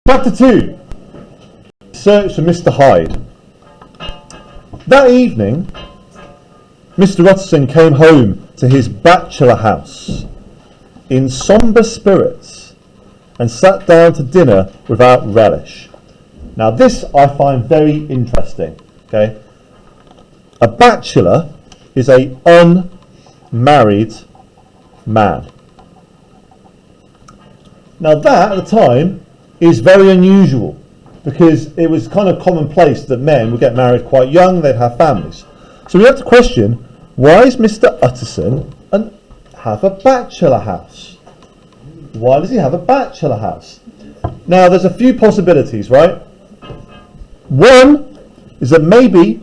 Chapter 2. Search for Mr. Hyde. That evening, Mr. Utterson came home to his bachelor house in sombre spirits and sat down to dinner without relish. Now this I find very interesting. Okay, a bachelor is a unmarried man. Now that at the time is very unusual, because it was kind of commonplace that men would get married quite young, they'd have families. So we have to question, why is Mr. Utterson have a bachelor house? Why does he have a bachelor house? Now there's a few possibilities, right? One is that maybe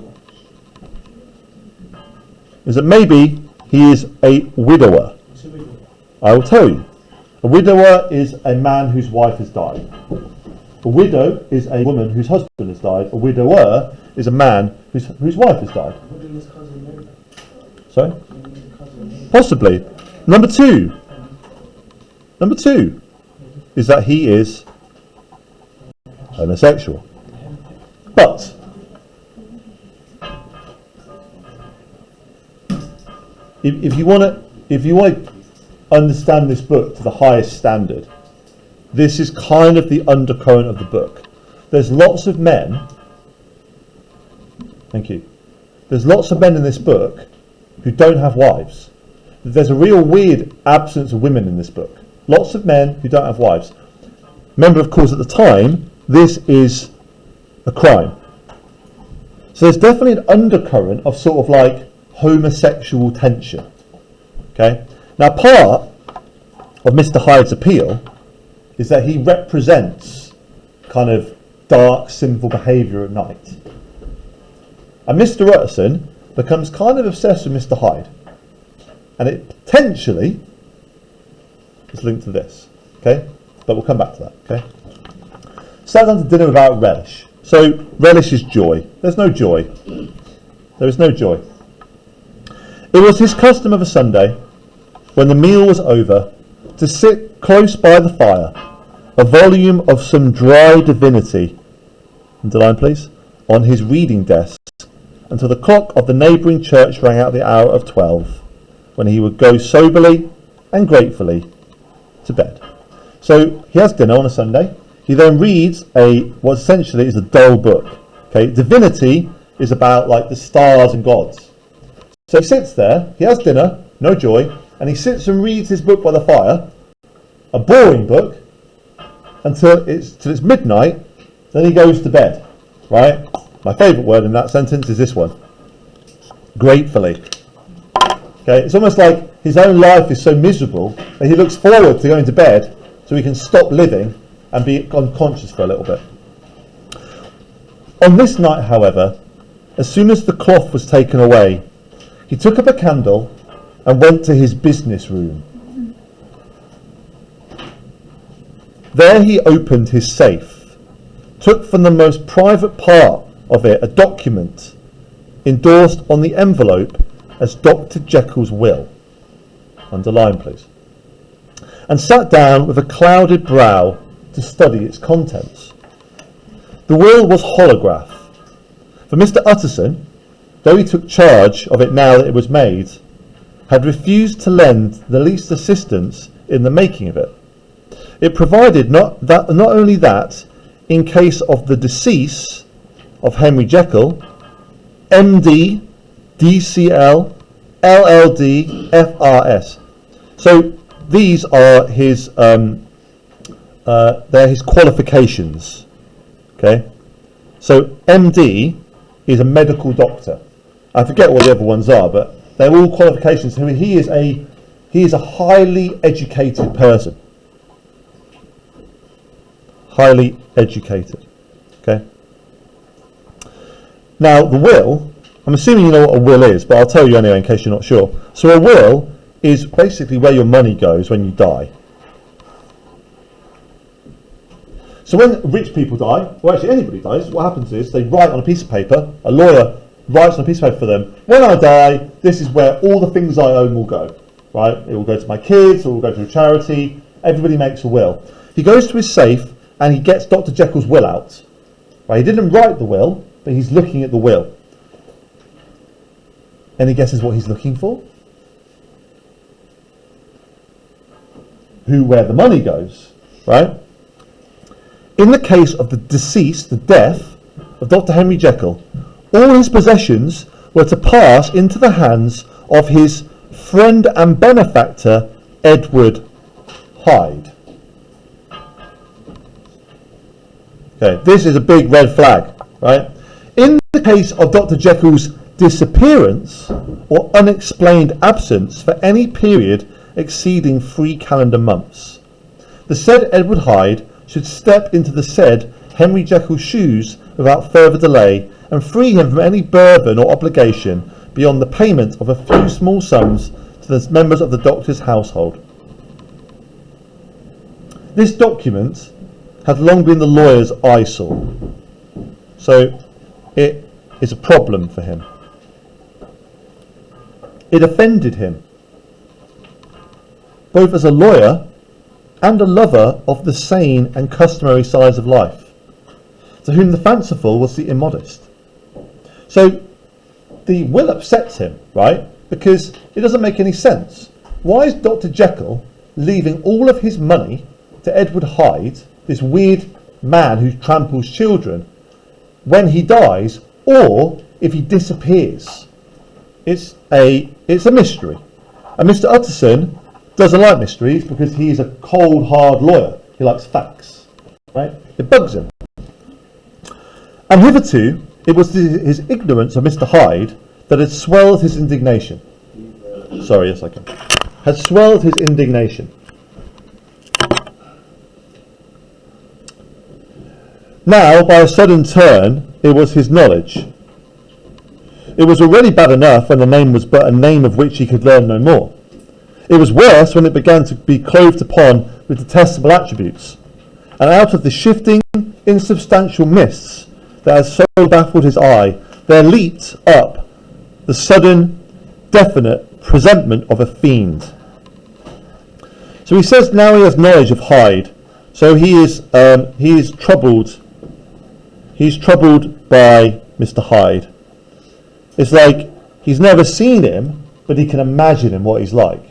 he is a widower. I will tell you. A widower is a man whose wife has died. A widow is a woman whose husband has died. A widower is a man whose wife has died. Sorry? Possibly. Number two is that he is homosexual. But if you want to understand this book to the highest standard, this is kind of the undercurrent of the book. There's lots of men. Thank you. There's lots of men in this book who don't have wives. There's a real weird absence of women in this book. Lots of men who don't have wives. Remember, of course, at the time, this is a crime. So there's definitely an undercurrent of sort of like homosexual tension. Okay? Now part of Mr. Hyde's appeal is that he represents kind of dark, sinful behaviour at night. And Mr. Utterson becomes kind of obsessed with Mr. Hyde. And it potentially is linked to this. Okay? But we'll come back to that. Okay? Sat down to dinner without relish. So relish is joy. There's no joy. There is no joy. It was his custom of a Sunday, when the meal was over, to sit close by the fire, a volume of some dry divinity, underline please, on his reading desk, until the clock of the neighbouring church rang out the hour of 12, when he would go soberly and gratefully to bed. So he has dinner on a Sunday. He then reads what essentially is a dull book. Okay, divinity is about like the stars and gods. So he sits there, he has dinner, no joy, and he sits and reads his book by the fire, a boring book, until it's midnight. Then he goes to bed. Right? My favourite word in that sentence is this one: gratefully. Okay, it's almost like his own life is so miserable that he looks forward to going to bed so he can stop living and be unconscious for a little bit. On this night, however, as soon as the cloth was taken away, he took up a candle and went to his business room. There he opened his safe, took from the most private part of it a document endorsed on the envelope as Dr. Jekyll's will, underline please, and sat down with a clouded brow to study its contents. The will was holograph, for Mr. Utterson, though he took charge of it now that it was made, had refused to lend the least assistance in the making of it. It provided not only that, in case of the decease of Henry Jekyll, MD, DCL, LLD, FRS. So these are his they're his qualifications. Okay, so MD is a medical doctor. I forget what the other ones are, but they're all qualifications. He is a highly educated person. Highly educated. Okay. Now the will, I'm assuming you know what a will is, but I'll tell you anyway in case you're not sure. So a will is basically where your money goes when you die. So when rich people die, or actually anybody dies, what happens is they write on a piece of paper, a lawyer writes on a piece of paper for them, when I die, this is where all the things I own will go. Right? It will go to my kids, or it will go to a charity. Everybody makes a will. He goes to his safe and he gets Dr. Jekyll's will out. Right? He didn't write the will, but he's looking at the will. Any guesses what he's looking for? Where the money goes, right? In the case of the deceased, the death of Dr. Henry Jekyll, all his possessions were to pass into the hands of his friend and benefactor, Edward Hyde. Okay, this is a big red flag, right? In the case of Dr. Jekyll's disappearance or unexplained absence for any period exceeding 3 calendar months, the said Edward Hyde should step into the said Henry Jekyll's shoes without further delay and free him from any burden or obligation beyond the payment of a few small sums to the members of the doctor's household. This document had long been the lawyer's eyesore, so it is a problem for him. It offended him, both as a lawyer and a lover of the sane and customary sides of life, to whom the fanciful was the immodest. So the will upsets him, right? Because it doesn't make any sense. Why is Dr. Jekyll leaving all of his money to Edward Hyde, this weird man who tramples children, when he dies, or if he disappears? It's a mystery. And Mr. Utterson doesn't like mysteries because he's a cold, hard lawyer. He likes facts, right? It bugs him. And hitherto, it was his ignorance of Mr. Hyde that had swelled his indignation. Sorry, yes I can. Had swelled his indignation. Now, by a sudden turn, it was his knowledge. It was already bad enough when the name was but a name of which he could learn no more. It was worse when it began to be clothed upon with detestable attributes, and out of the shifting, insubstantial mists that had so baffled his eye, there leaped up the sudden, definite presentment of a fiend. So he says now he has knowledge of Hyde, so he is troubled. He's troubled by Mr. Hyde. It's like he's never seen him, but he can imagine him what he's like.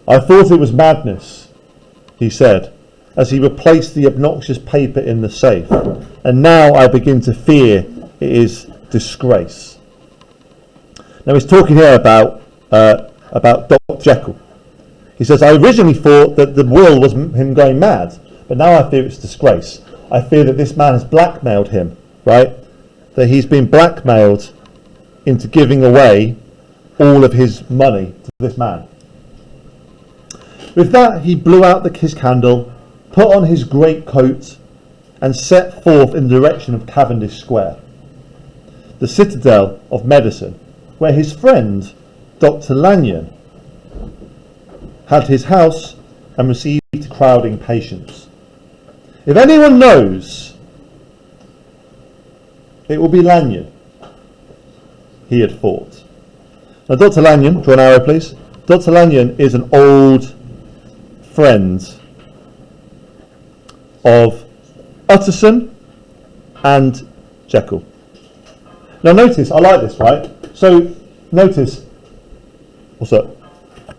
I thought it was madness, he said, as he replaced the obnoxious paper in the safe, and now I begin to fear it is disgrace. Now he's talking here about Dr. Jekyll. He says, I originally thought that the will was him going mad, but now I fear it's disgrace. I fear that this man has blackmailed him, right? That he's been blackmailed into giving away all of his money to this man. With that, he blew out his candle, put on his great coat, and set forth in the direction of Cavendish Square, the citadel of medicine, where his friend, Dr. Lanyon, had his house and received crowding patients. If anyone knows, it will be Lanyon, he had thought. Now, Dr. Lanyon, draw an arrow please. Dr. Lanyon is an old friend of Utterson and Jekyll. Now notice, I like this, right? So notice, what's up?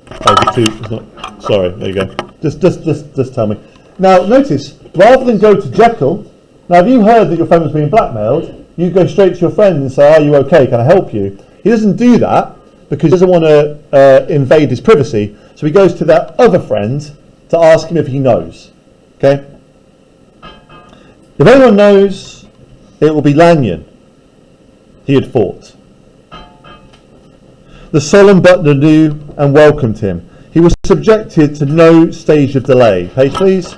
Oh, it's not, sorry, there you go. Just tell me. Now notice, rather than go to Jekyll, now if you heard that your friend was being blackmailed, you go straight to your friend and say, are you okay, can I help you? He doesn't do that because he doesn't want to invade his privacy, so he goes to that other friend to ask him if he knows. Okay? If anyone knows, it will be Lanyon, he had thought. The solemn butler knew and welcomed him. He was subjected to no stage of delay. Page please.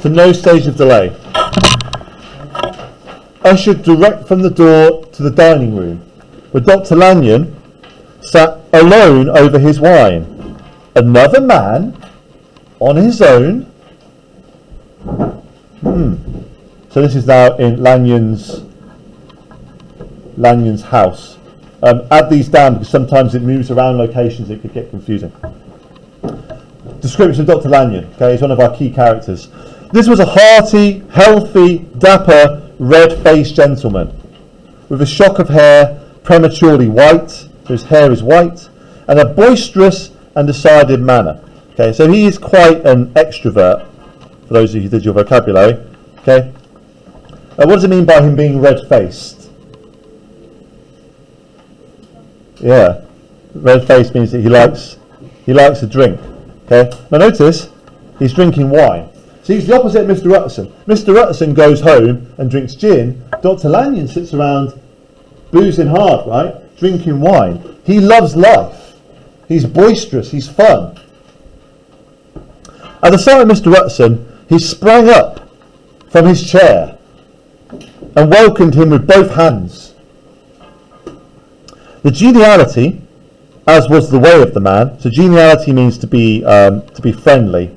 To no stage of delay. Ushered direct from the door to the dining room, where Dr. Lanyon sat alone over his wine. Another man on his own. So this is now in Lanyon's house. Add these down because sometimes it moves around locations, it could get confusing. description of Dr. Lanyon. Okay, he's one of our key characters. This was a hearty, healthy, dapper, red-faced gentleman with a shock of hair prematurely white, so his hair is white, and a boisterous and decided manner. Okay, so he is quite an extrovert, for those of you who did your vocabulary. Okay, what does it mean by him being red-faced? Yeah, red-faced means that he likes a drink. Okay, now notice he's drinking wine. See, he's the opposite of Mr. Utterson. Mr. Utterson goes home and drinks gin. Dr. Lanyon sits around boozing hard, right? Drinking wine. He loves life. He's boisterous. He's fun. At the sight of Mr. Utterson, he sprang up from his chair and welcomed him with both hands. The geniality, as was the way of the man, so geniality means to be friendly,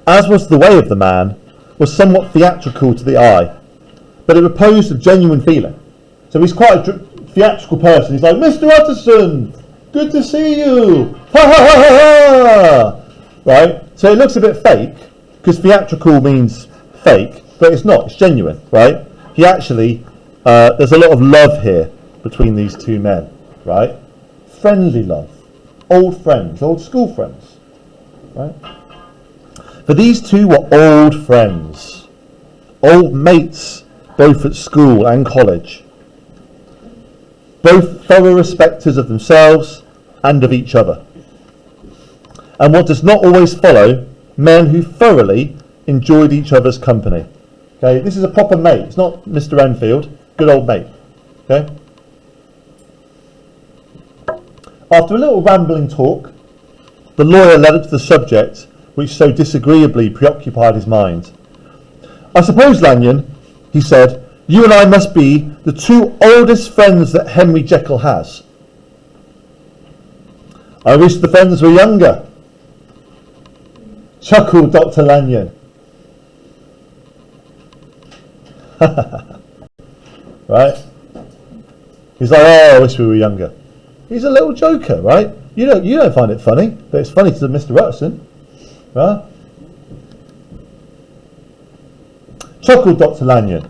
as was the way of the man, was somewhat theatrical to the eye, but it reposed a genuine feeling. So he's quite a theatrical person. He's like, Mr. Utterson, good to see you, ha ha ha ha ha, right? So it looks a bit fake, because theatrical means fake, but it's not, it's genuine, right? He actually, there's a lot of love here between these two men, right? Friendly love, old friends, old school friends, right? For these two were old friends, old mates, both at school and college, both thorough respecters of themselves and of each other. And what does not always follow, men who thoroughly enjoyed each other's company. Okay, this is a proper mate. It's not Mr. Enfield, good old mate. Okay. After a little rambling talk, the lawyer led up to the subject which so disagreeably preoccupied his mind. I suppose, Lanyon, he said, you and I must be the two oldest friends that Henry Jekyll has. I wish the friends were younger, chuckled Dr. Lanyon. Right? He's like, oh, I wish we were younger. He's a little joker, right? You don't find it funny, but it's funny to Mr. Utterson. Right? Chuckled Dr. Lanyon.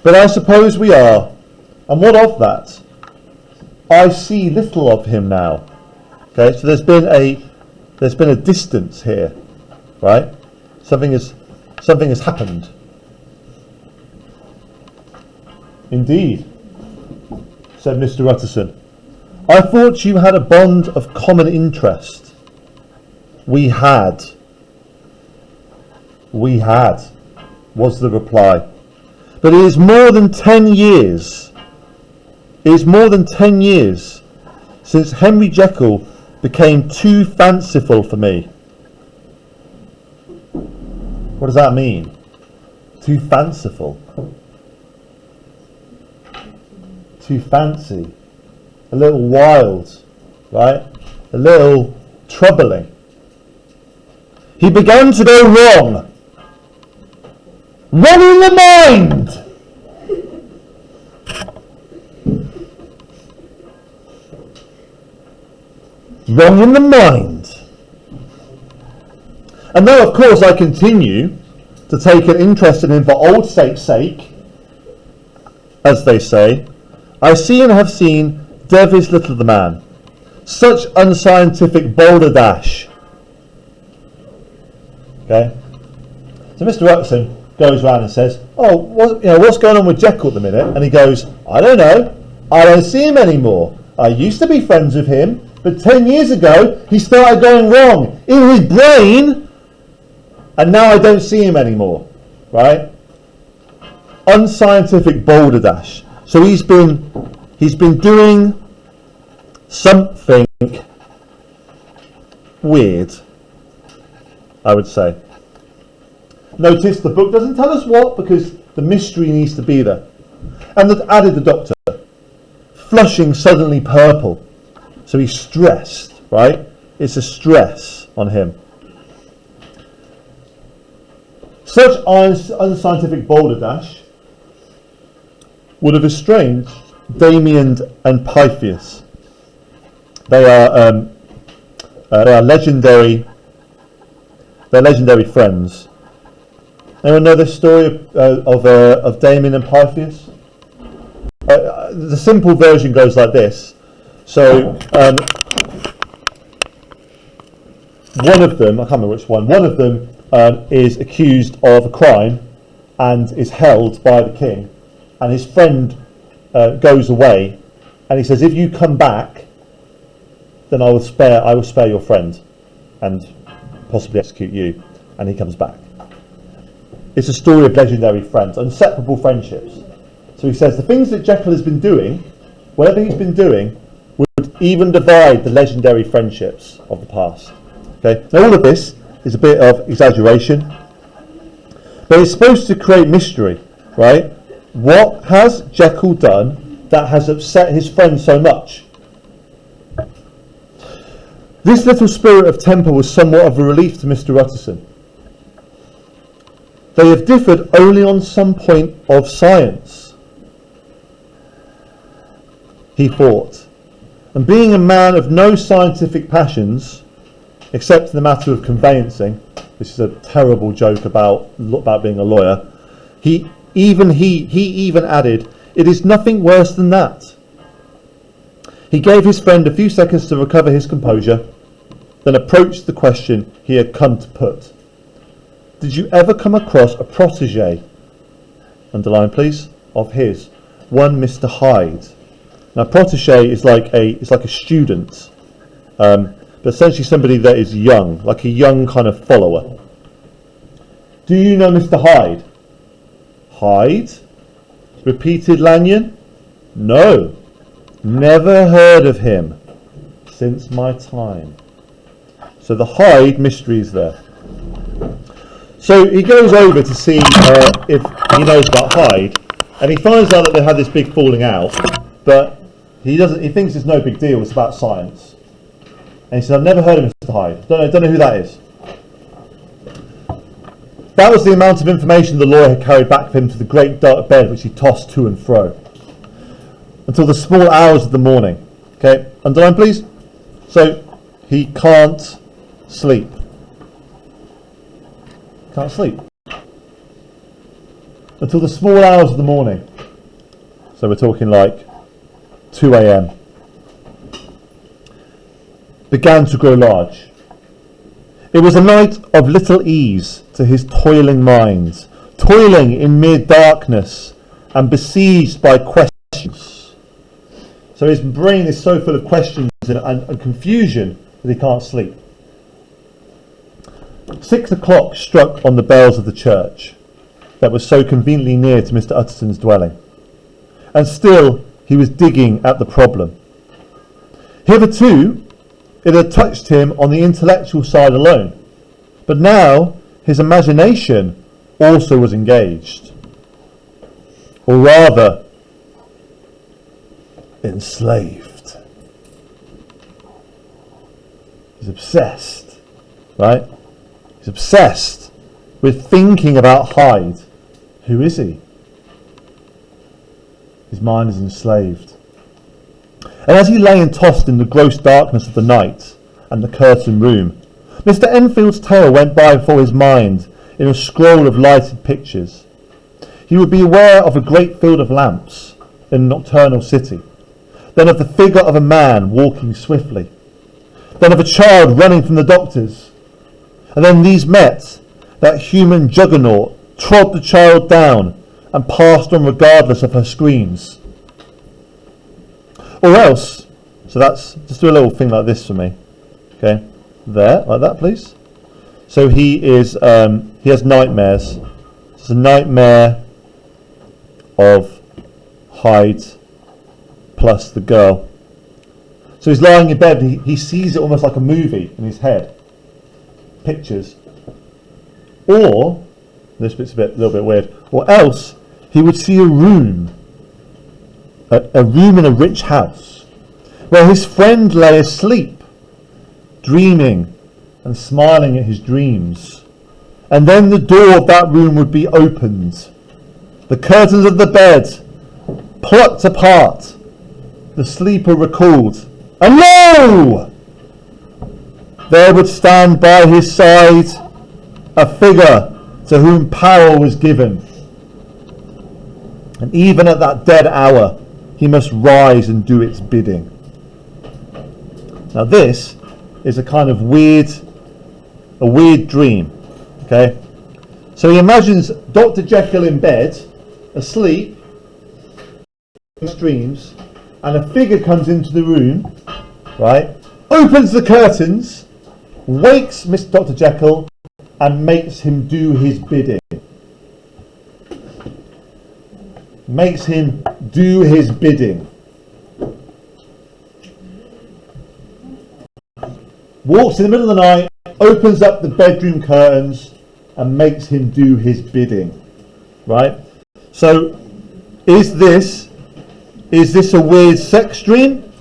But I suppose we are. And what of that? I see little of him now. Okay, so there's been a distance here, right? Something has happened. Indeed, said Mr. Utterson. I thought you had a bond of common interest. We had, was the reply. But it is more than 10 years. It is more than 10 years since Henry Jekyll became too fanciful for me. What does that mean? Too fanciful. Too fancy. A little wild, right? A little troubling. He began to go wrong. Wrong in the mind. Wrong in the mind. And though, of course, I continue to take an interest in him for old sake's sake, as they say, I see and have seen devilish little of the man. Such unscientific balderdash. Okay? So Mr. Utterson goes round and says, oh, what's going on with Jekyll at the minute? And he goes, I don't know. I don't see him anymore. I used to be friends with him, but 10 years ago he started going wrong in his brain, and now I don't see him anymore. Right? Unscientific balderdash. So he's been doing something weird, I would say. Notice the book doesn't tell us what, because the mystery needs to be there. And added the doctor, flushing suddenly purple. So he's stressed, right? It's a stress on him. Such unscientific balderdash would have estranged Damien and Pythias. They are They are legendary. They're legendary friends. Anyone know this story of Damien and Pythias? The simple version goes like this. So one of them, I can't remember which one. One of them is accused of a crime and is held by the king, and his friend goes away, and he says, "If you come back, then I will spare your friend, and possibly execute you." And he comes back. It's a story of legendary friends, inseparable friendships. So he says the things that Jekyll has been doing, whatever he's been doing, would even divide the legendary friendships of the past. Okay. Now all of this is a bit of exaggeration, but it's supposed to create mystery, right? What has Jekyll done that has upset his friend so much? This little spirit of temper was somewhat of a relief to Mr. Utterson. They have differed only on some point of science, he thought, and being a man of no scientific passions, except in the matter of conveyancing, this is a terrible joke about being a lawyer, he even added, "It is nothing worse than that." He gave his friend a few seconds to recover his composure, then approached the question he had come to put. "Did you ever come across a protégé," underline please, "of his, one Mr. Hyde?" Now protégé is like a student, but essentially somebody that is young, like a young kind of follower. "Do you know Mr. Hyde?" "Hyde?" repeated Lanyon. "No, never heard of him since my time." So the Hyde mystery is there. So he goes over to see if he knows about Hyde, and he finds out that they had this big falling out, but he thinks it's no big deal, it's about science. And he said, "I've never heard of Mr. Hyde, don't know who that is." That was the amount of information the lawyer had carried back with him to the great dark bed which he tossed to and fro until the small hours of the morning. Okay, underline please. So he can't sleep. Can't sleep until the small hours of the morning. So we're talking like 2 a.m. began to grow large. It was a night of little ease to his toiling mind, toiling in mere darkness and besieged by questions. So his brain is so full of questions and confusion that he can't sleep. 6 o'clock struck on the bells of the church that was so conveniently near to Mr. Utterson's dwelling, and still he was digging at the problem. Hitherto it had touched him on the intellectual side alone, but now his imagination also was engaged, or rather enslaved. He's obsessed, right? He's obsessed with thinking about Hyde. Who is he? His mind is enslaved. And as he lay and tossed in the gross darkness of the night and the curtained room, Mr. Enfield's tale went by before his mind in a scroll of lighted pictures. He would be aware of a great field of lamps in a nocturnal city, then of the figure of a man walking swiftly, then of a child running from the doctors, and then these met. That human juggernaut trod the child down and passed on regardless of her screams. Or else, so that's, just do a little thing like this for me. Okay, there, like that please. So he has nightmares. It's a nightmare of Hyde plus the girl. So he's lying in bed and he sees it almost like a movie in his head. Pictures. Or, this bit's a little bit weird, or else he would see a room in a rich house where his friend lay asleep, dreaming and smiling at his dreams. And then the door of that room would be opened, the curtains of the bed plucked apart, the sleeper recalled, and lo! there would stand by his side a figure to whom power was given. And even at that dead hour, he must rise and do its bidding. Now this is a kind of weird dream. Okay? So he imagines Dr. Jekyll in bed, asleep, dreams, and a figure comes into the room, right? Opens the curtains, wakes Mr. Dr. Jekyll, and makes him do his bidding. Makes him do his bidding. Walks in the middle of the night, opens up the bedroom curtains, and makes him do his bidding. Right? So, is this a weird sex dream?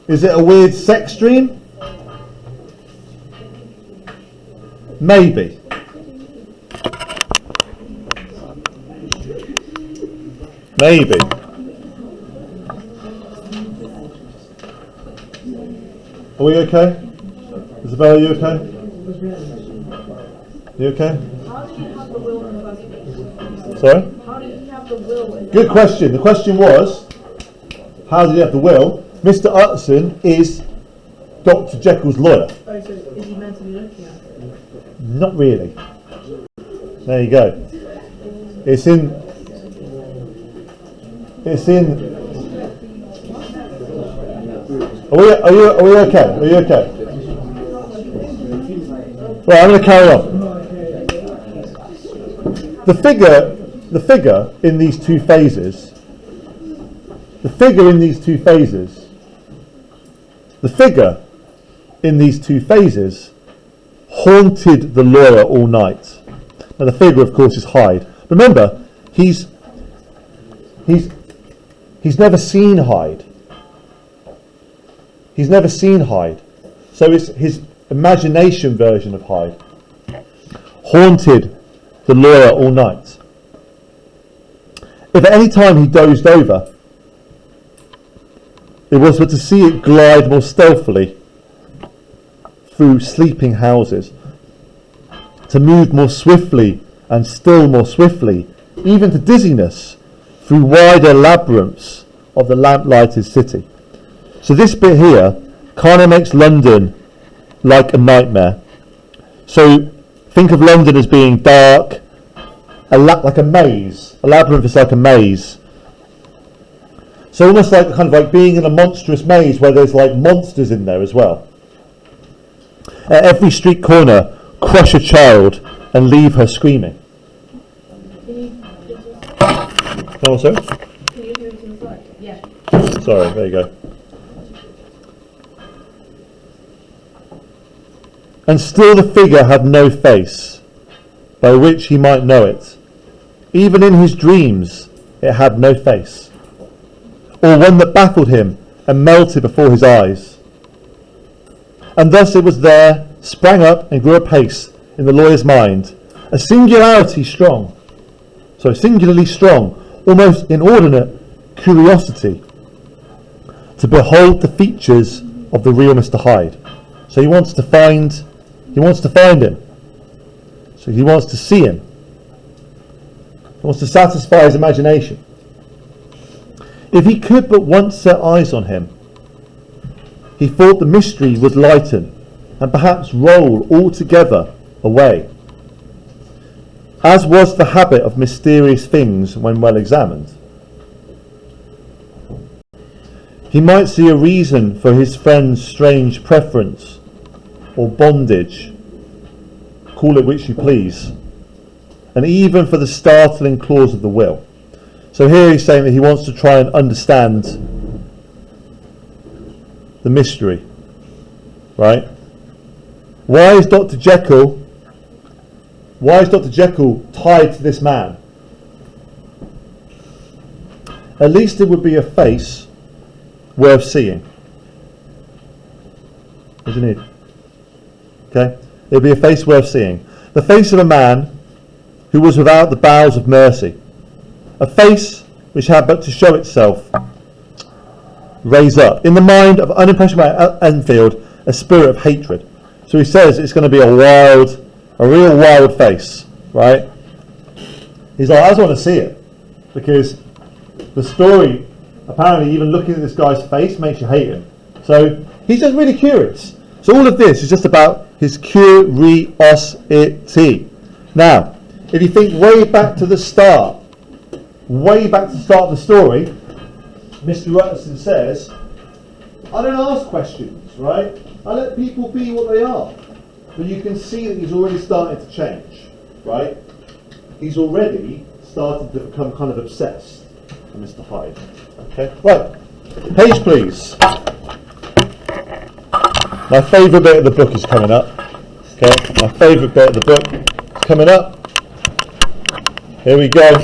Is it a weird sex dream? Maybe. Maybe. Are we okay? Isabel, are you okay? You okay? How did he have the will in the first place? Sorry? How did he have the will in the Good question. The question was, how did he have the will? Mr. Utterson is Dr. Jekyll's lawyer. Oh, so is he meant to be looking at it? Not really. There you go. It's in. Are we okay? Are you okay? Right, I'm going to carry on. The figure in these two phases. The figure in these two phases haunted the lawyer all night. Now the figure, of course, is Hyde. Remember, he's never seen Hyde. He's never seen Hyde. So it's his imagination version of Hyde. Haunted the lawyer all night. If at any time he dozed over, it was but to see it glide more stealthily through sleeping houses, to move more swiftly and still more swiftly, even to dizziness, through wider labyrinths of the lamp-lighted city. So this bit here kind of makes London like a nightmare. So think of London as being dark, like a maze. A labyrinth is like a maze. So almost like kind of like being in a monstrous maze where there's like monsters in there as well. At every street corner, crush a child and leave her screaming. Oh, sorry? Can you do it to the side? Yeah. Sorry, there you go. And still the figure had no face, by which he might know it. Even in his dreams, it had no face, or one that baffled him and melted before his eyes. And thus it was there, sprang up and grew apace in the lawyer's mind, a singularly strong, almost inordinate curiosity to behold the features of the real Mr. Hyde. So he wants to find him. So he wants to see him. He wants to satisfy his imagination. If he could but once set eyes on him, he thought the mystery would lighten and perhaps roll altogether away, as was the habit of mysterious things when well examined. He might see a reason for his friend's strange preference or bondage, call it which you please, and even for the startling clause of the will. So here he's saying that he wants to try and understand the mystery, right? Why is Dr. Jekyll tied to this man? At least it would be a face worth seeing, isn't it? Okay? It would be a face worth seeing. The face of a man who was without the bowels of mercy. A face which had but to show itself raise up. In the mind of unimpressionable Enfield, a spirit of hatred. So he says it's going to be a real wild face, right? He's like, I just want to see it, because the story, apparently even looking at this guy's face makes you hate him. So he's just really curious. So all of this is just about his curiosity. Now, if you think way back to the start of the story, Mr. Utterson says, I don't ask questions, right? I let people be what they are. But you can see that he's already starting to change, right? He's already started to become kind of obsessed with Mr. Hyde. Okay, right. Page, please. My favourite bit of the book is coming up. Okay, my favourite bit of the book is coming up. Here we go.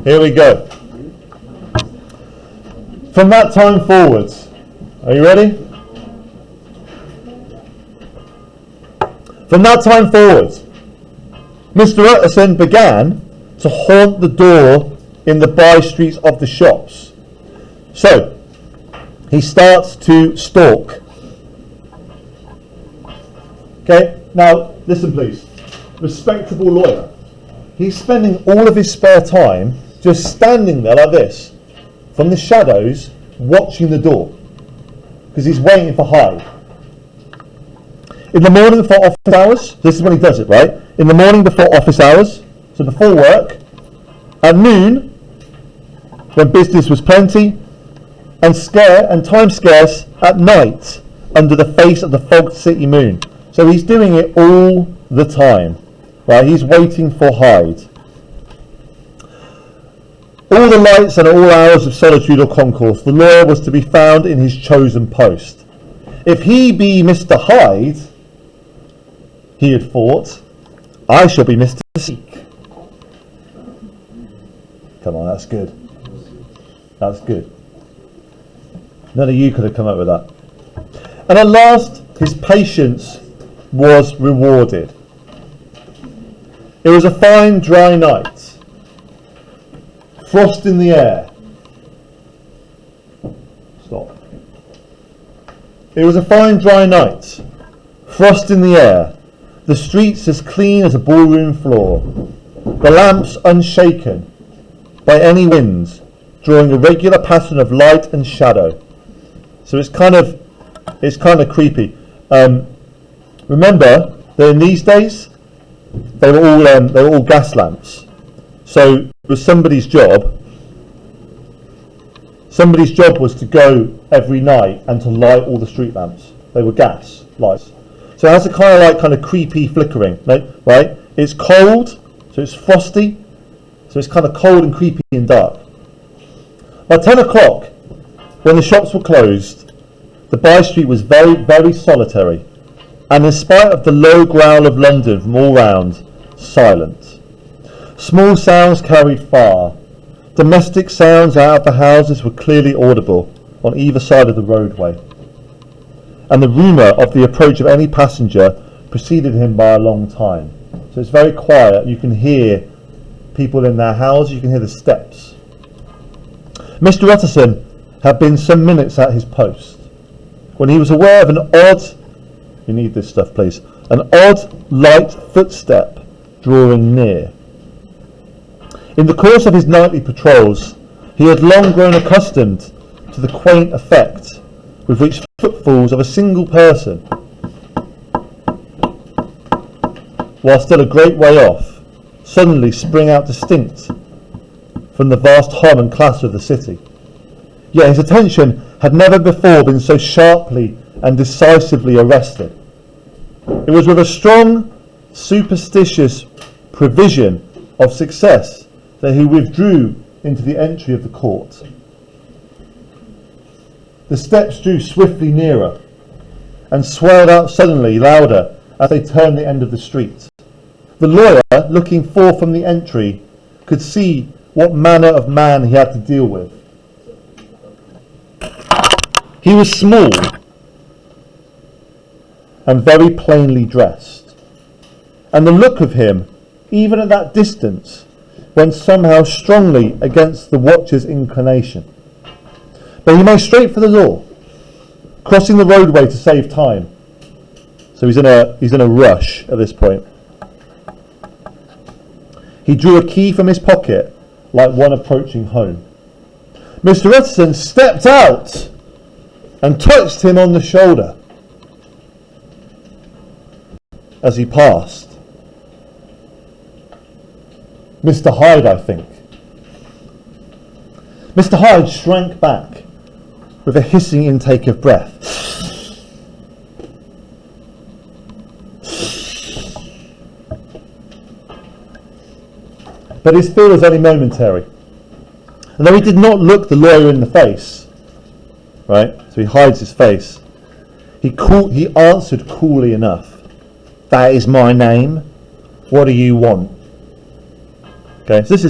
Here we go. From that time forwards, are you ready? From that time forwards, Mr. Utterson began to haunt the door in the by-streets of the shops. So, he starts to stalk. Okay, now listen please. Respectable lawyer. He's spending all of his spare time just standing there like this, from the shadows, watching the door, because he's waiting for Hyde. In the morning before office hours, this is when he does it, right? In the morning before office hours, so before work, at noon, when business was plenty, and time scarce at night, under the face of the fogged city moon. So he's doing it all the time, right? He's waiting for Hyde. All the lights and all hours of solitude or concourse, the lawyer was to be found in his chosen post. If he be Mr. Hyde, he had thought, I shall be Mr. Seek. Come on, that's good. That's good. None of you could have come up with that. And at last, his patience was rewarded. It was a fine, dry night. Frost in the air. Stop. It was a fine, dry night. Frost in the air. The streets as clean as a ballroom floor. The lamps unshaken by any winds, drawing a regular pattern of light and shadow. So it's kind of creepy. Remember that in these days they were all gas lamps. So it was somebody's job. Somebody's job was to go every night and to light all the street lamps. They were gas lights. So it has a kind of creepy flickering, right? It's cold, so it's frosty, so it's kind of cold and creepy and dark. By 10 o'clock, when the shops were closed, the by-street was very, very solitary, and in spite of the low growl of London from all round, silent. Small sounds carried far. Domestic sounds out of the houses were clearly audible on either side of the roadway, and the rumour of the approach of any passenger preceded him by a long time. So it's very quiet. You can hear people in their houses, you can hear the steps. Mr. Utterson had been some minutes at his post when he was aware of an odd, you need this stuff please, an odd light footstep drawing near. In the course of his nightly patrols, he had long grown accustomed to the quaint effect with which footfalls of a single person, while still a great way off, suddenly spring out distinct from the vast hum and clatter of the city. Yet his attention had never before been so sharply and decisively arrested. It was with a strong, superstitious prevision of success that he withdrew into the entry of the court. The steps drew swiftly nearer and swelled out suddenly louder as they turned the end of the street. The lawyer, looking forth from the entry, could see what manner of man he had to deal with. He was small and very plainly dressed, and the look of him, even at that distance, went somehow strongly against the watcher's inclination. But he made straight for the door, crossing the roadway to save time. So he's in a rush at this point. He drew a key from his pocket like one approaching home. Mr. Utterson stepped out and touched him on the shoulder as he passed. Mr. Hyde, I think. Mr. Hyde shrank back with a hissing intake of breath. But his fear was only momentary. And though he did not look the lawyer in the face, right, so he hides his face, he answered coolly enough, "That is my name. What do you want?" Okay, so this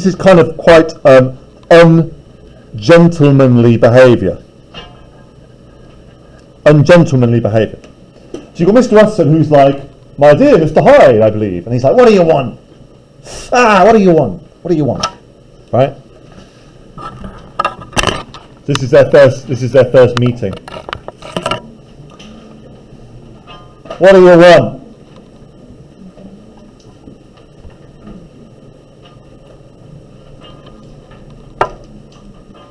is kind of quite ungentlemanly behaviour. Ungentlemanly behaviour. So you've got Mr. Utterson who's like, "My dear Mr. Hyde, I believe," and he's like, "What do you want? What do you want? What do you want?" Right? This is their first meeting. What do you want?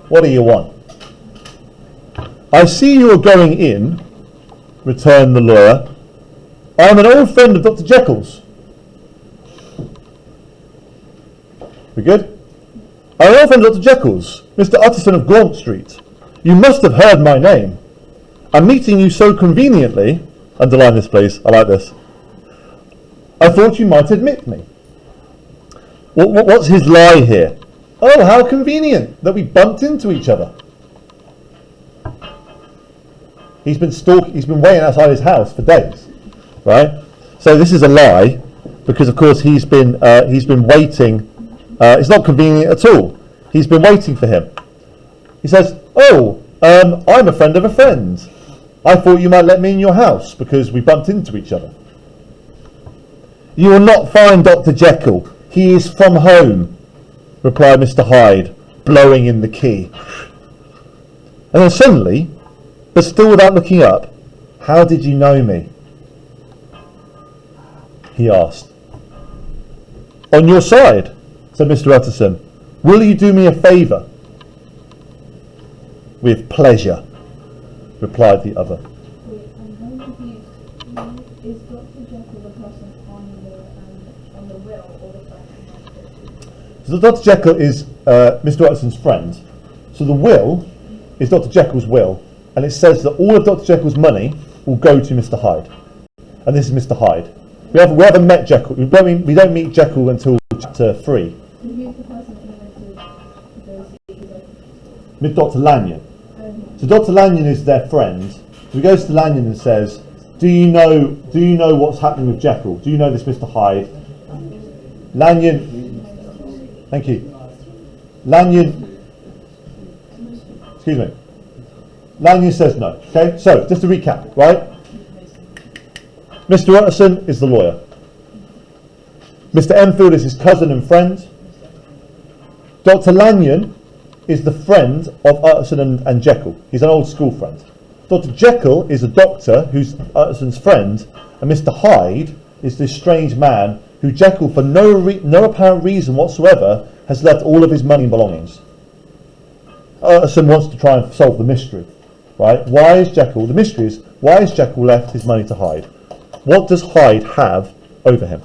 What do you want? "I see you are going in," returned the lawyer. "I am an old friend of Dr. Jekyll's." We good? "I am an old friend of Dr. Jekyll's, Mr. Utterson of Gaunt Street. You must have heard my name. I'm meeting you so conveniently," underline this please, I like this, "I thought you might admit me." What's his lie here? Oh, how convenient that we bumped into each other. He's been waiting outside his house for days, right? So this is a lie, because of course he's been waiting. It's not convenient at all. He's been waiting for him. He says, "Oh, I'm a friend of a friend. I thought you might let me in your house because we bumped into each other." "You will not find Dr. Jekyll. He is from home," replied Mr. Hyde, blowing in the key. And then suddenly, but still without looking up, "How did you know me?" he asked. "On your side," said Mr. Utterson. "Will you do me a favour?" "With pleasure," replied the other. Wait, I'm very confused. Is Dr. Jekyll the person on the will or the person? So Dr. Jekyll is Mr. Utterson's friend. So the will is Dr. Jekyll's will, and it says that all of Dr. Jekyll's money will go to Mr. Hyde. And this is Mr. Hyde. We haven't met Jekyll. We don't meet Jekyll until chapter 3. Who's the person who went to go see With Dr. Lanyon. So Dr. Lanyon is their friend. So he goes to Lanyon and says, Do you know what's happening with Jekyll? Do you know this Mr. Hyde?" Lanyon, thank you. Lanyon, excuse me. Lanyon says no. Okay, so just to recap, right? Mr. Utterson is the lawyer. Mr. Enfield is his cousin and friend. Dr. Lanyon is the friend of Utterson and Jekyll. He's an old school friend. Dr. Jekyll is a doctor who's Utterson's friend, and Mr. Hyde is this strange man who Jekyll, for no apparent reason whatsoever, has left all of his money and belongings. Utterson wants to try and solve the mystery, right? The mystery is, why has Jekyll left his money to Hyde? What does Hyde have over him?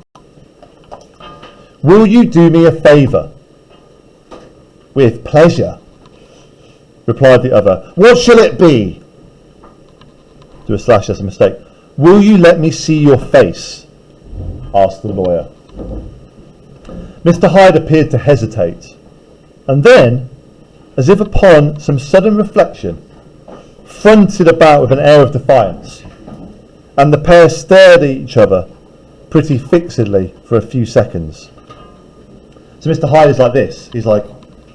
"Will you do me a favour?" "With pleasure," replied the other. "What shall it be?" Do a slash, that's a mistake. "Will you let me see your face?" asked the lawyer. Mr. Hyde appeared to hesitate, and then, as if upon some sudden reflection, fronted about with an air of defiance, and the pair stared at each other pretty fixedly for a few seconds. So Mr. Hyde is like this. He's like,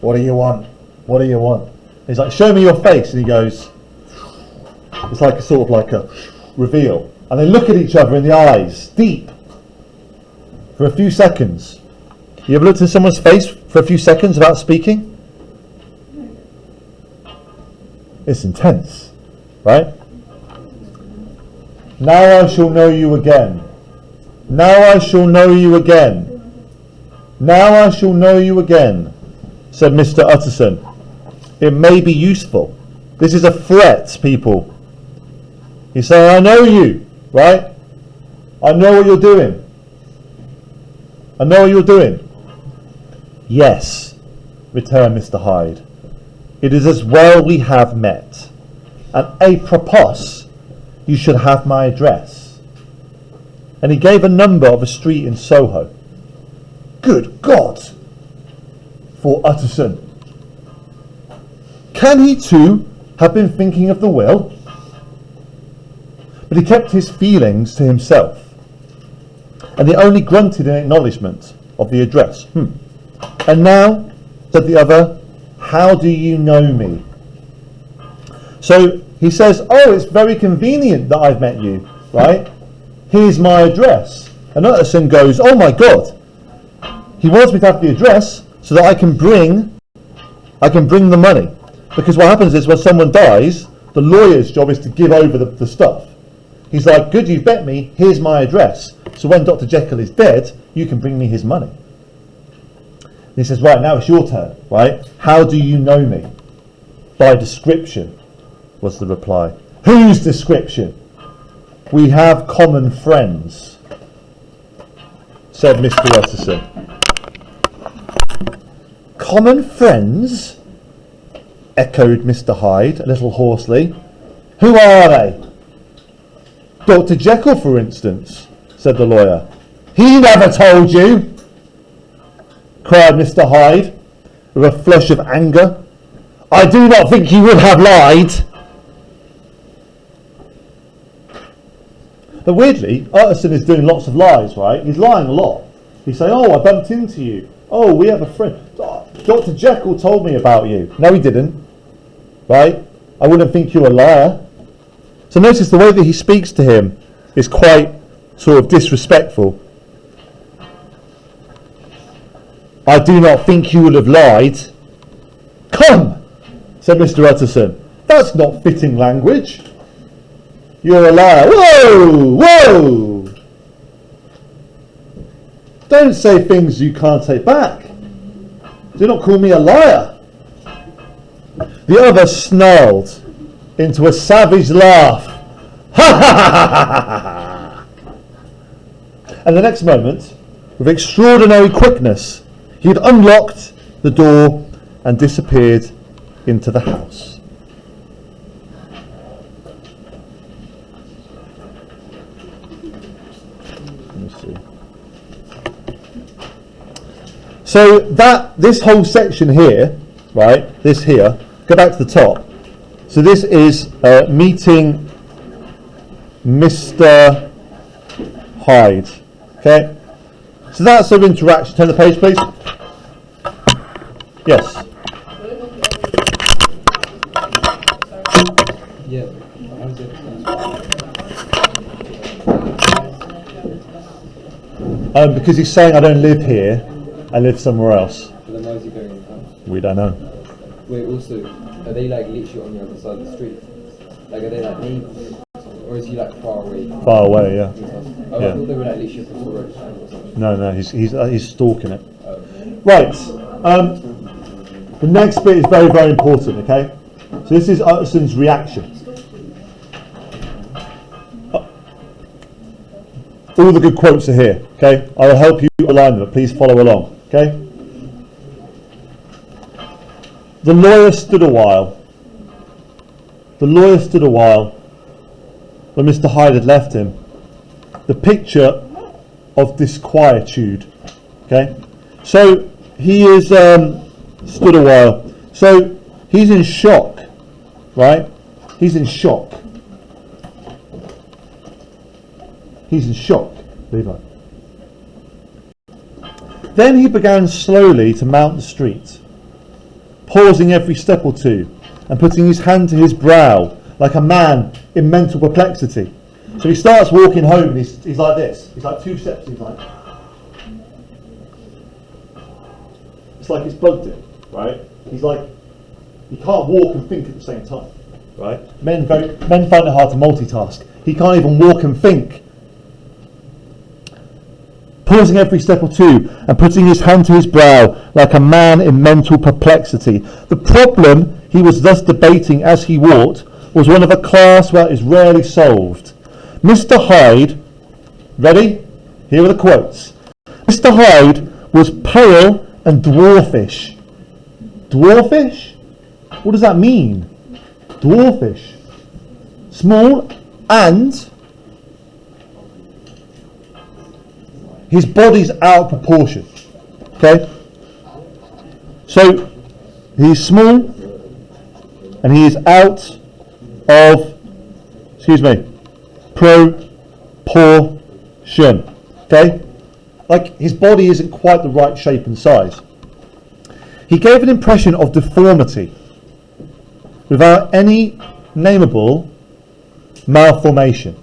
"What do you want? What do you want?" He's like, "Show me your face." And he goes, it's like a reveal. And they look at each other in the eyes, deep, for a few seconds. You ever looked at someone's face for a few seconds without speaking? It's intense. right? Now I shall know you again. Now I shall know you again. Now I shall know you again, said Mr. Utterson. It may be useful. This is a threat, people. He's saying, I know you, right? I know what you're doing. I know what you're doing. Yes, returned Mr. Hyde. It is as well we have met. And a propos, you should have my address. And he gave a number of a street in Soho. Good God, thought Utterson. Can he too have been thinking of the will? But he kept his feelings to himself, and he only grunted in acknowledgement of the address. And now, said the other, how do you know me? So he says, oh, it's very convenient that I've met you, right? Here's my address. And Utterson goes, oh my God, he wants me to have the address so that I can bring the money. Because what happens is when someone dies, the lawyer's job is to give over the stuff. He's like, good, you've bet me, here's my address. So when Dr. Jekyll is dead, you can bring me his money. And he says, right, now it's your turn, right? How do you know me? By description, was the reply. Whose description? We have common friends, said Mr. Utterson. Common friends? Echoed Mr. Hyde, a little hoarsely. Who are they? Dr. Jekyll, for instance, said the lawyer. He never told you, cried Mr. Hyde, with a flush of anger. I do not think he would have lied. But weirdly, Utterson is doing lots of lies, right? He's lying a lot. He's saying, oh, I bumped into you. Oh, we have a friend. Dr. Jekyll told me about you. No, he didn't. Right? I wouldn't think you're a liar. So notice the way that he speaks to him is quite sort of disrespectful. I do not think you would have lied. Come, said Mr. Utterson. That's not fitting language. You're a liar. Whoa! Whoa! Don't say things you can't take back. Do not call me a liar. The other snarled into a savage laugh. Ha ha ha ha ha! And the next moment, with extraordinary quickness, he had unlocked the door and disappeared into the house. Let me see. So this whole section here, right, this here, go back to the top. So this is meeting Mr. Hyde. Okay? So that's sort of interaction. Turn the page, please. Yes. Yeah. Because he's saying I don't live here, I live somewhere else. But then why is he going in the house? We don't know. Wait, also, are they like literally on the other side of the street? Like, are they like neighbours? Or is he like far away? Far away, yeah. Oh, Yeah. I thought they were like literally across the road or something. No, he's stalking it. Oh. Right. The next bit is very, very important. Okay. So this is Utterson's reaction. All the good quotes are here. Okay. I will help you align them, but please follow along. Okay. The lawyer stood a while. When Mr. Hyde had left him. The picture of disquietude. Okay, so he is stood a while. So he's in shock, right? He's in shock. Levi. Then he began slowly to mount the street, pausing every step or two and putting his hand to his brow like a man in mental perplexity. So he starts walking home and he's like this. He's like 2 steps, he's like... It's like it's bugged him, right? He's like... He can't walk and think at the same time, right? Men find it hard to multitask. He can't even walk and think. Pausing every step or two and putting his hand to his brow like a man in mental perplexity. The problem he was thus debating as he walked was one of a class where it is rarely solved. Mr. Hyde, ready? Here are the quotes. Mr. Hyde was pale and dwarfish. Dwarfish? What does that mean? Dwarfish. Small and his body's out of proportion. Okay? So he's small and he is out of, proportion. Okay? Like his body isn't quite the right shape and size. He gave an impression of deformity without any nameable malformation.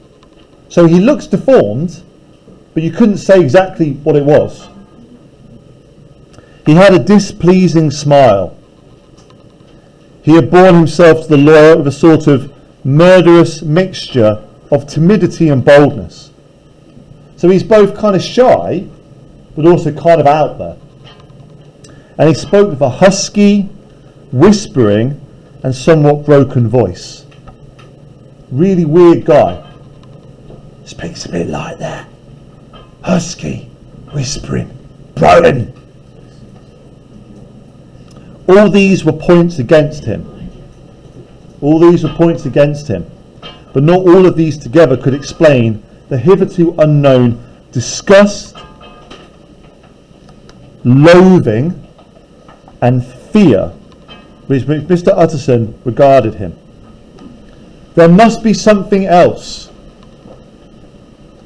So he looks deformed, but you couldn't say exactly what it was. He had a displeasing smile. He had borne himself to the lawyer with a sort of murderous mixture of timidity and boldness. So he's both kind of shy, but also kind of out there. And he spoke with a husky, whispering, and somewhat broken voice. Really weird guy. Speaks a bit like that. Husky, whispering, broken. All these were points against him. All these were points against him. But not all of these together could explain the hitherto unknown disgust, loathing, and fear which Mr. Utterson regarded him. There must be something else,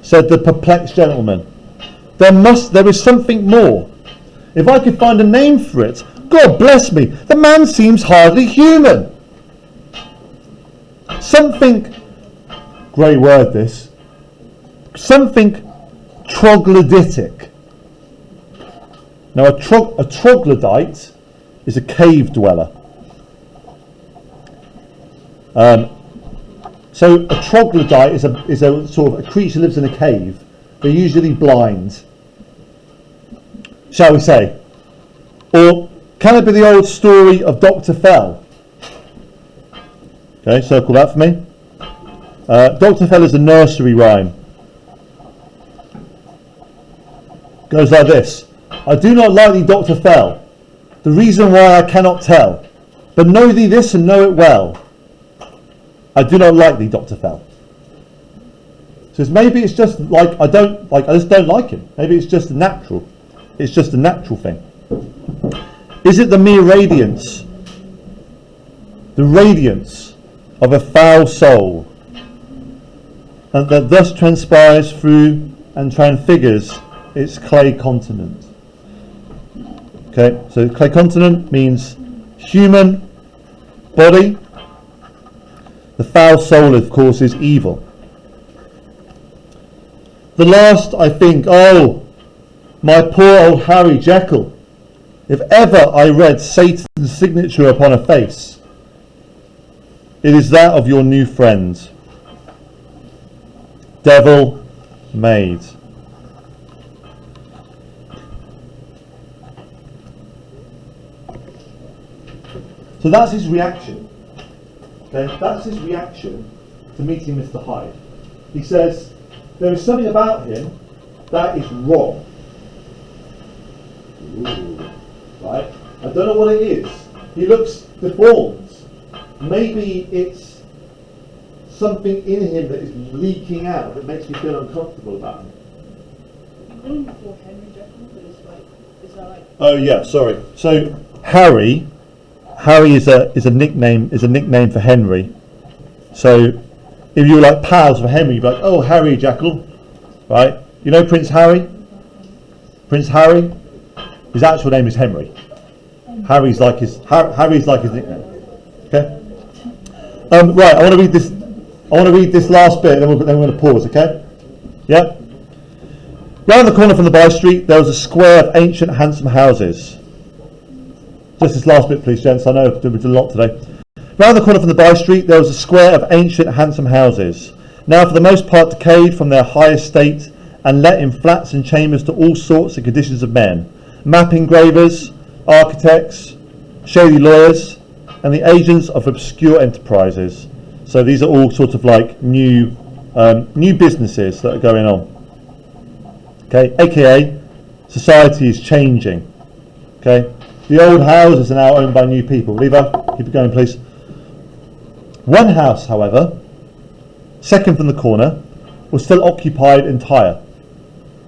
said the perplexed gentleman. There is something more. If I could find a name for it, God bless me, the man seems hardly human. Something, grey word this, something troglodytic. Now a troglodyte is a cave dweller. So a troglodyte is a sort of a creature who lives in a cave. They're usually blind, shall we say. Or can it be the old story of Dr. Fell? Okay, circle that for me. Dr. Fell is a nursery rhyme. Goes like this. I do not like thee, Dr. Fell, the reason why I cannot tell, but know thee this and know it well. I do not like thee, Dr. Fell. So maybe it's just like I just don't like him. Maybe it's just natural. It's just a natural thing. Is it the mere radiance? The radiance of a foul soul, and that thus transpires through and transfigures its clay continent. Okay, so clay continent means human body. The foul soul, of course, is evil. The last, I think, oh, my poor old Harry Jekyll. If ever I read Satan's signature upon a face, it is that of your new friend, devil maid. So that's his reaction. Okay, that's his reaction to meeting Mr. Hyde. He says, there is something about him that is wrong. Ooh, right? I don't know what it is. He looks deformed. Maybe it's something in him that is leaking out that makes me feel uncomfortable about him. You call him before Henry Jekyll, but it's like, is that like? Oh yeah, sorry. So Harry is a nickname for Henry. So if you were like pals for Henry, you'd be like, oh, Harry Jekyll, right? You know Prince Harry? Prince Harry, his actual name is Henry. Harry's like his nickname. Okay. Right. I want to read this. Last bit, then we're going to pause. Okay. Yeah. Round the corner from the by street, there was a square of ancient, handsome houses. Just this last bit, please, gents. I know we did a lot today. Round the corner from the by street there was a square of ancient handsome houses, now for the most part decayed from their high estate and let in flats and chambers to all sorts and conditions of men, map engravers, architects, shady lawyers, and the agents of obscure enterprises. So these are all sort of like new businesses that are going on. Okay, aka society is changing. Okay, the old houses are now owned by new people. Lever, keep it going, please. One house, however, second from the corner, was still occupied entire.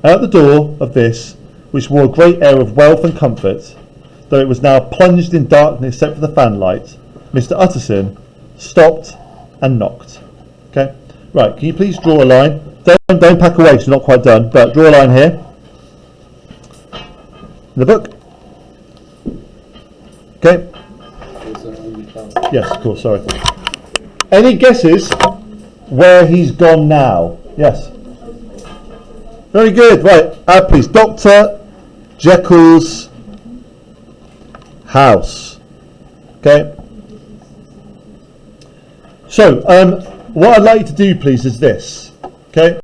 And at the door of this, which wore a great air of wealth and comfort, though it was now plunged in darkness except for the fanlight, Mr. Utterson stopped and knocked. Okay, right, can you please draw a line? Don't pack away, because you're not quite done, but draw a line here. In the book. Okay. Yes, of course, sorry. Any guesses where he's gone now? Yes. Very good, right, please. Dr. Jekyll's house. Okay. So, what I'd like you to do, please, is this. Okay.